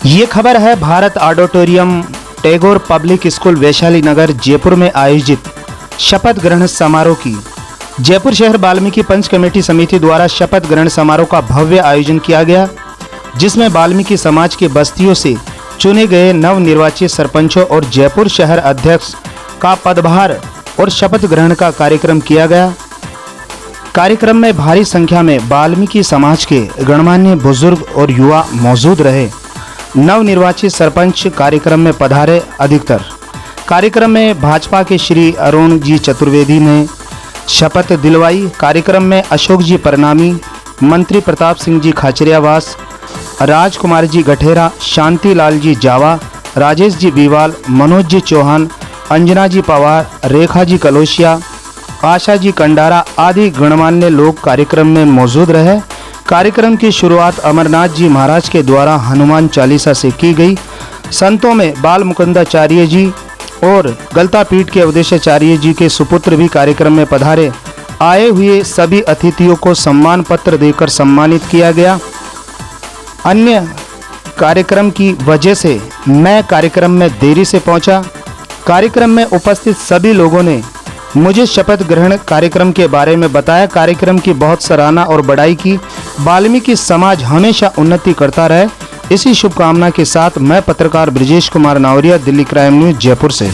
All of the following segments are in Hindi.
ये खबर है Bharat auditorium Tagore public school Vaishali Nagar Jaipur में आयोजित शपथ ग्रहण समारोह की। जयपुर शहर वाल्मीकि पंच कमेटी समिति द्वारा शपथ ग्रहण समारोह का भव्य आयोजन किया गया, जिसमें वाल्मीकि समाज के बस्तियों से चुने गए नवनिर्वाचित सरपंचों और जयपुर शहर अध्यक्ष का पदभार और शपथ ग्रहण का कार्यक्रम किया गया। कार्यक्रम में भारी संख्या में वाल्मीकि समाज के गणमान्य बुजुर्ग और युवा मौजूद रहे। नवनिर्वाचित सरपंच कार्यक्रम में पधारे। अधिकतर कार्यक्रम में भाजपा के श्री अरुण जी चतुर्वेदी ने शपथ दिलवाई। कार्यक्रम में अशोक जी परनामी, मंत्री प्रताप सिंह जी खाचरियावास, राजकुमार जी गठेरा, शांति लाल जी जावा, राजेश जी बीवाल, मनोज जी चौहान, अंजना जी पवार, रेखा जी कलोशिया, आशा जी कंडारा आदि गणमान्य लोग कार्यक्रम में मौजूद रहे। कार्यक्रम की शुरुआत अमरनाथ जी महाराज के द्वारा हनुमान चालीसा से की गई। संतों में बाल मुकुंदाचार्य जी और गलता पीठ के अवधेशाचार्य जी के सुपुत्र भी कार्यक्रम में पधारे। आए हुए सभी अतिथियों को सम्मान पत्र देकर सम्मानित किया गया। अन्य कार्यक्रम की वजह से मैं कार्यक्रम में देरी से पहुंचा। कार्यक्रम में उपस्थित सभी लोगों ने मुझे शपथ ग्रहण कार्यक्रम के बारे में बताया। कार्यक्रम की बहुत सराहना और बड़ाई की। वाल्मीकि समाज हमेशा उन्नति करता रहे, इसी शुभकामना के साथ मैं पत्रकार ब्रिजेश कुमार नावरिया, दिल्ली क्राइम न्यूज, जयपुर से।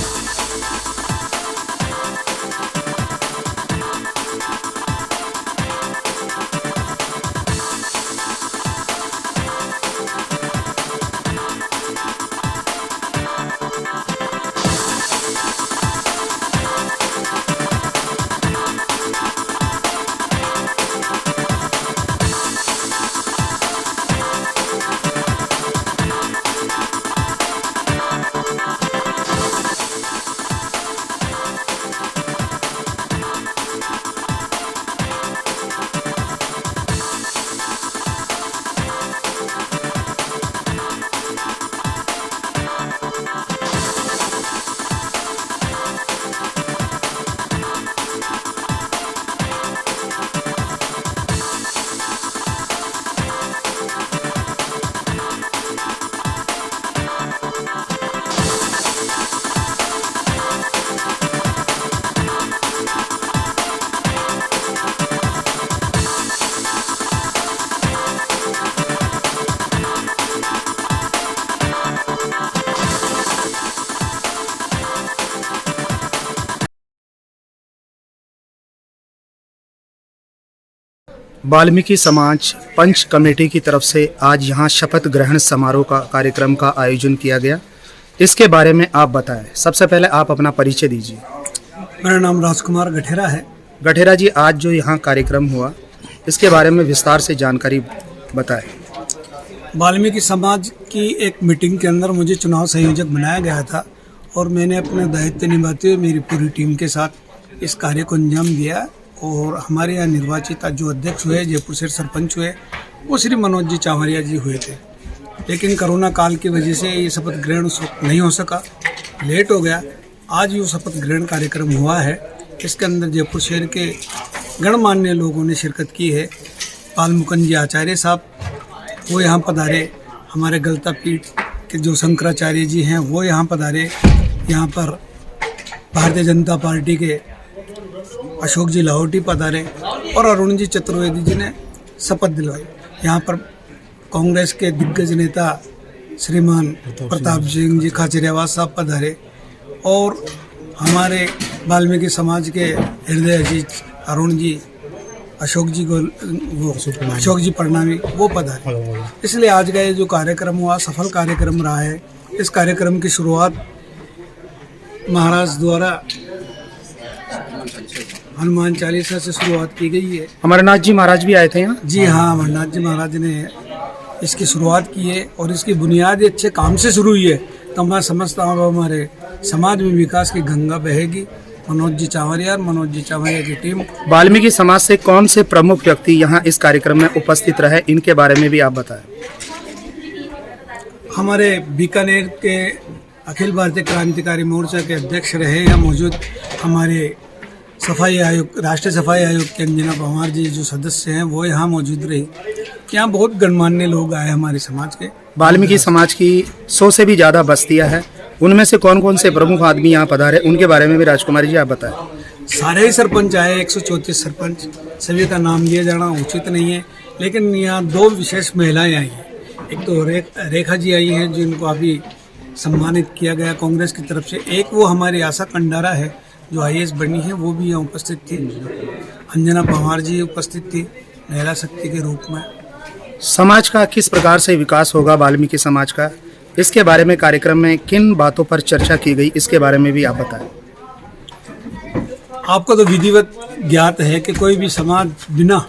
वाल्मीकि समाज पंच कमेटी की तरफ से आज यहाँ शपथ ग्रहण समारोह का कार्यक्रम का आयोजन किया गया। इसके बारे में आप बताएं। सबसे पहले आप अपना परिचय दीजिए। मेरा नाम राजकुमार गठेरा है। गठेरा जी, आज जो यहाँ कार्यक्रम हुआ इसके बारे में विस्तार से जानकारी बताएं। वाल्मीकि समाज की एक मीटिंग के अंदर मुझे चुनाव संयोजक बनाया गया था और मैंने अपने दायित्व निभाते हुए मेरी पूरी टीम के साथ इस कार्य को अंजाम दिया। और हमारे यहाँ निर्वाचित जो अध्यक्ष हुए, जयपुर से सरपंच हुए, वो श्री मनोज जी चावरिया जी हुए थे। लेकिन कोरोना काल की वजह से ये शपथ ग्रहण नहीं हो सका, लेट हो गया। आज ये शपथ ग्रहण कार्यक्रम हुआ है। इसके अंदर जयपुर शहर के गणमान्य लोगों ने शिरकत की है। बाल मुकुंद जी आचार्य साहब वो यहाँ पधारे। हमारे गलता पीठ के जो शंकराचार्य जी हैं वो यहाँ पधारे। यहाँ पर भारतीय जनता पार्टी के अशोक जी लाहौटी पधारे और अरुण जी चतुर्वेदी जी ने शपथ दिलवाई। यहाँ पर कांग्रेस के दिग्गज नेता श्रीमान प्रताप सिंह जी खाचरियावास साहब पधारे और हमारे वाल्मीकि समाज के हृदय अजीत अरुण जी, अशोक जी परनामी वो पधारे। इसलिए आज का ये जो कार्यक्रम हुआ सफल कार्यक्रम रहा है। इस कार्यक्रम की शुरुआत महाराज द्वारा हनुमान चालीसा से शुरुआत की गई है। अमरनाथ जी महाराज भी आए थे यहाँ? जी हाँ, अमरनाथ जी महाराज ने इसकी शुरुआत की है और इसकी बुनियाद अच्छे काम से शुरू हुई है। तो मैं समझता हूँ हमारे समाज में विकास की गंगा बहेगी। मनोज जी चावरिया की टीम। वाल्मीकि समाज से कौन से प्रमुख व्यक्ति यहाँ इस कार्यक्रम में उपस्थित रहे, इनके बारे में भी आप बताएं। हमारे बीकानेर के अखिल भारतीय क्रांतिकारी मोर्चा के अध्यक्ष रहे यहाँ मौजूद हमारे सफाई आयोग, राष्ट्रीय सफाई आयोग के अंजना पवार जी जो सदस्य हैं वो यहाँ मौजूद रही। यहाँ बहुत गणमान्य लोग आए हमारे समाज के। वाल्मीकि समाज की 100 से भी ज़्यादा बस्तियां हैं, उनमें से कौन कौन से प्रमुख आदमी यहाँ पधारे, उनके बारे में भी राजकुमारी जी आप बताएं। सारे ही सरपंच आए, 134 सरपंच, सभी का नाम लिया जाना उचित नहीं है, लेकिन यहाँ 2 विशेष महिलाएं आई हैं। एक तो रेखा जी आई हैं जिनको अभी सम्मानित किया गया कांग्रेस की तरफ से। एक वो हमारी आशा कंडारा है जो IAS बनी है, वो भी यहाँ उपस्थित थी। अंजना पवार जी उपस्थित थी महिला शक्ति के रूप में। समाज का किस प्रकार से विकास होगा वाल्मीकि समाज का, इसके बारे में कार्यक्रम में किन बातों पर चर्चा की गई, इसके बारे में भी आप बताएं। आपको तो विधिवत ज्ञात है कि कोई भी समाज बिना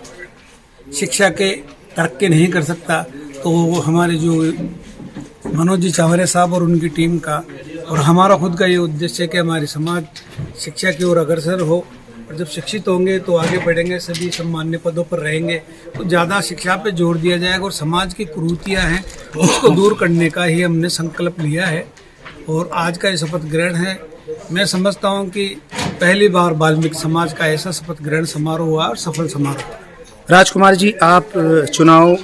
शिक्षा के तरक्की नहीं कर सकता। तो हमारे जो मनोज जी चावरे साहब और उनकी टीम का और हमारा खुद का ये उद्देश्य है कि हमारी समाज शिक्षा की ओर अग्रसर हो, और जब शिक्षित होंगे तो आगे बढ़ेंगे, सभी सम्मान्य पदों पर रहेंगे। तो ज़्यादा शिक्षा पे जोर दिया जाएगा और समाज की कुरीतियाँ हैं उसको दूर करने का ही हमने संकल्प लिया है। और आज का ये शपथ ग्रहण है, मैं समझता हूँ कि पहली बार वाल्मीकि समाज का ऐसा शपथ ग्रहण समारोह हुआ और सफल समारोह। राजकुमार जी, आप चुनाव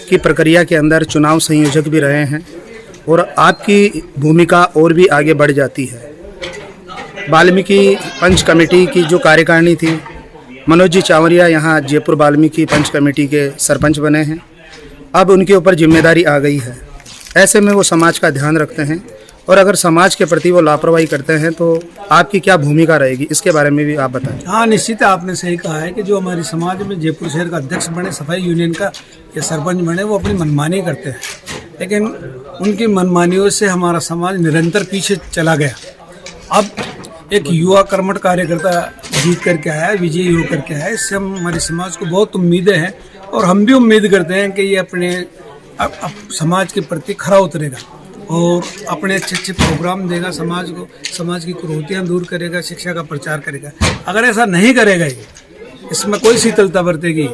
की प्रक्रिया के अंदर चुनाव संयोजक भी रहे हैं और आपकी भूमिका और भी आगे बढ़ जाती है। वाल्मीकि पंच कमेटी की जो कार्यकारिणी थी, मनोज जी चावरिया यहाँ जयपुर वाल्मीकि पंच कमेटी के सरपंच बने हैं, अब उनके ऊपर जिम्मेदारी आ गई है। ऐसे में वो समाज का ध्यान रखते हैं और अगर समाज के प्रति वो लापरवाही करते हैं तो आपकी क्या भूमिका रहेगी, इसके बारे में भी आप बताएं। हाँ, निश्चित आपने सही कहा है कि जो हमारे समाज में जयपुर शहर का अध्यक्ष बने, सफाई यूनियन का या सरपंच बने, वो अपनी मनमानी करते हैं, लेकिन उनकी मनमानियों से हमारा समाज निरंतर पीछे चला गया। अब एक युवा कर्मठ कार्यकर्ता जीत करके आया, विजयी होकर के आया, इससे हमारे समाज को बहुत उम्मीदें हैं और हम भी उम्मीद करते हैं कि ये अपने समाज के प्रति खरा उतरेगा और अपने अच्छे अच्छे प्रोग्राम देगा समाज को, समाज की कुरीतियाँ दूर करेगा, शिक्षा का प्रचार करेगा। अगर ऐसा नहीं करेगा, ये इसमें कोई शीतलता बरतेगी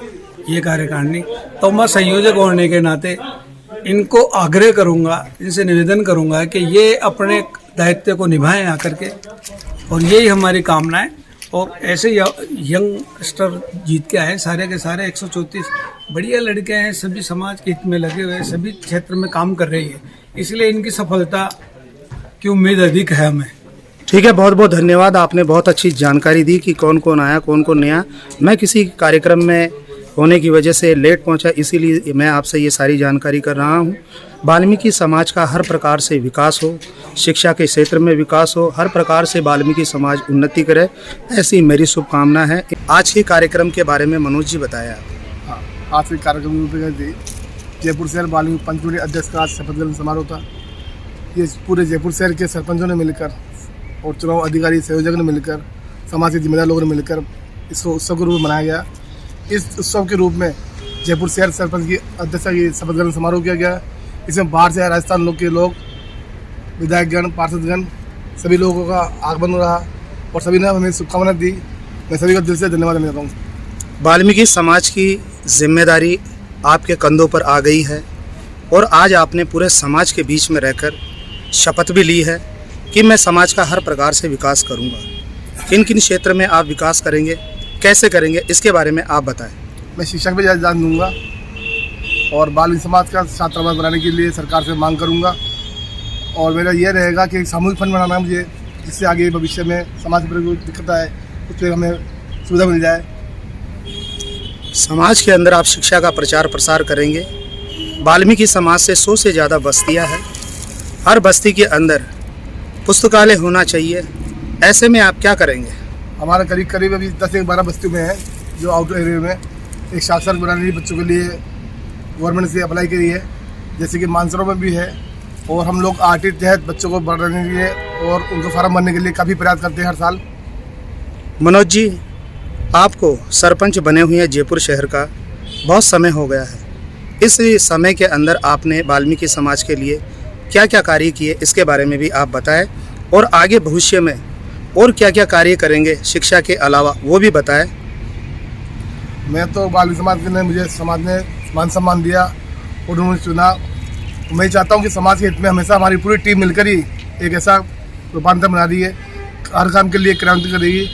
ये कार्यकारिणी, तो मैं संयोजक होने के नाते इनको आग्रह करूँगा, इनसे निवेदन करूँगा कि ये अपने दायित्व को निभाएं आकर के, और यही हमारी कामना है। और ऐसे यंगस्टर जीत के आए सारे के सारे 134 बढ़िया लड़के हैं, सभी समाज के हित में लगे हुए हैं, सभी क्षेत्र में काम कर रही है, इसलिए इनकी सफलता की उम्मीद अधिक है हमें। ठीक है, बहुत बहुत धन्यवाद, आपने बहुत अच्छी जानकारी दी कि कौन कौन आया कौन कौन नहीं आया। मैं किसी कार्यक्रम में होने की वजह से लेट पहुंचा, इसीलिए मैं आपसे ये सारी जानकारी कर रहा हूं। वाल्मीकि समाज का हर प्रकार से विकास हो, शिक्षा के क्षेत्र में विकास हो, हर प्रकार से वाल्मीकि समाज उन्नति करे, ऐसी मेरी शुभकामना है। आज के कार्यक्रम के बारे में मनोज जी बताया। हाँ, आज के कार्यक्रम में जयपुर शहर वाल्मीकि पंच कमेटी अध्यक्ष का आज शपथ ग्रहण समारोह था। ये पूरे जयपुर शहर के सरपंचों ने मिलकर और चुनाव अधिकारी संयोजक ने मिलकर, समाज के जिम्मेदार लोगों ने मिलकर इसको उत्सव के रूप में मनाया गया। इस उत्सव के रूप में जयपुर शहर सरपंच की अध्यक्षता की शपथ ग्रहण समारोह किया गया। इसमें बाहर से राजस्थान लोग के लोग, विधायकगण, पार्षदगण, सभी लोगों का आगमन रहा और सभी ने हमें शुभकामनाएं दी। मैं सभी का दिल से धन्यवाद देना चाहता हूँ। वाल्मीकि समाज की जिम्मेदारी आपके कंधों पर आ गई है और आज आपने पूरे समाज के बीच में रहकर शपथ भी ली है कि मैं समाज का हर प्रकार से विकास करूँगा। किन किन क्षेत्र में आप विकास करेंगे, कैसे करेंगे, इसके बारे में आप बताएं। मैं शिक्षा पे ध्यान दूंगा और वाल्मीकि समाज का छात्रावास बनाने के लिए सरकार से मांग करूंगा, और मेरा ये रहेगा कि एक सामूहिक फंड बनाना मुझे, जिससे आगे भविष्य में समाज पर कोई दिक्कत आए उस पर हमें सुविधा मिल जाए। समाज के अंदर आप शिक्षा का प्रचार प्रसार करेंगे। वाल्मीकि समाज से 100 से ज़्यादा बस्तियां हैं, हर बस्ती के अंदर पुस्तकालय होना चाहिए। ऐसे में आप क्या करेंगे? हमारा करीब करीब अभी 10 से 12 बस्तियों में है जो आउटर एरिया में एक साक्षर बनाने के लिए बच्चों के लिए गवर्नमेंट से अप्लाई करी है, जैसे कि मानसरों में भी है। और हम लोग आरटी तहत बच्चों को बढ़ाने के लिए और उनको फार्म भरने के लिए काफ़ी प्रयास करते हैं हर साल। मनोज जी, आपको सरपंच बने हुए जयपुर शहर का बहुत समय हो गया है। इस समय के अंदर आपने वाल्मीकि समाज के लिए क्या क्या कार्य किए, इसके बारे में भी आप बताएं, और आगे भविष्य में और क्या क्या कार्य करेंगे शिक्षा के अलावा, वो भी बताएं। मैं तो वाल्मीकि समाज ने, मुझे समाज ने मान सम्मान दिया और उन्होंने चुना। मैं चाहता हूँ कि समाज के हित में हमेशा हमारी पूरी टीम मिलकर ही एक ऐसा रूपांतर बना रही है, हर काम के लिए क्रांति करेगी।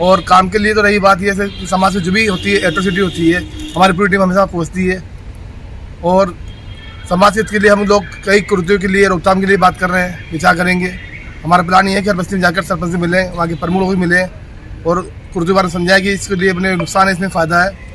और काम के लिए तो रही बात ये है, समाज से जो भी होती है एट्रोसिटी होती है, हमारी पूरी टीम हमेशा पहुँचती है। और समाज हित के लिए हम लोग कई कुर्तियों के लिए रोकथाम के लिए बात कर रहे हैं, विचार करेंगे। हमारा प्लान ये है कि हर बस्ती में जाकर सरपंच से मिलें, वहाँ के प्रमुख लोग भी मिलें और कुर्तियों बारे में समझाएं कि इसके लिए अपने नुकसान है, इसमें फ़ायदा है।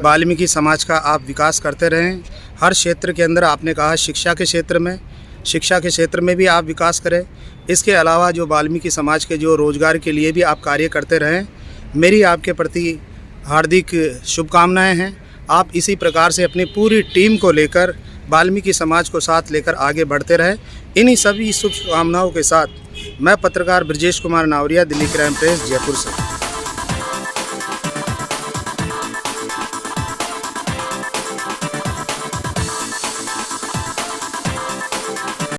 वाल्मीकि समाज का आप विकास करते रहें। हर क्षेत्र के अंदर आपने कहा शिक्षा के क्षेत्र में भी आप विकास करें। इसके अलावा जो वाल्मीकि समाज के जो रोज़गार के लिए भी आप कार्य करते रहें। मेरी आपके प्रति हार्दिक शुभकामनाएं हैं। आप इसी प्रकार से अपनी पूरी टीम को लेकर वाल्मीकि समाज को साथ लेकर आगे बढ़ते रहें। इन्हीं सभी शुभकामनाओं के साथ मैं पत्रकार ब्रजेश कुमार नावरिया, दिल्ली क्राइम प्रेस, जयपुर से।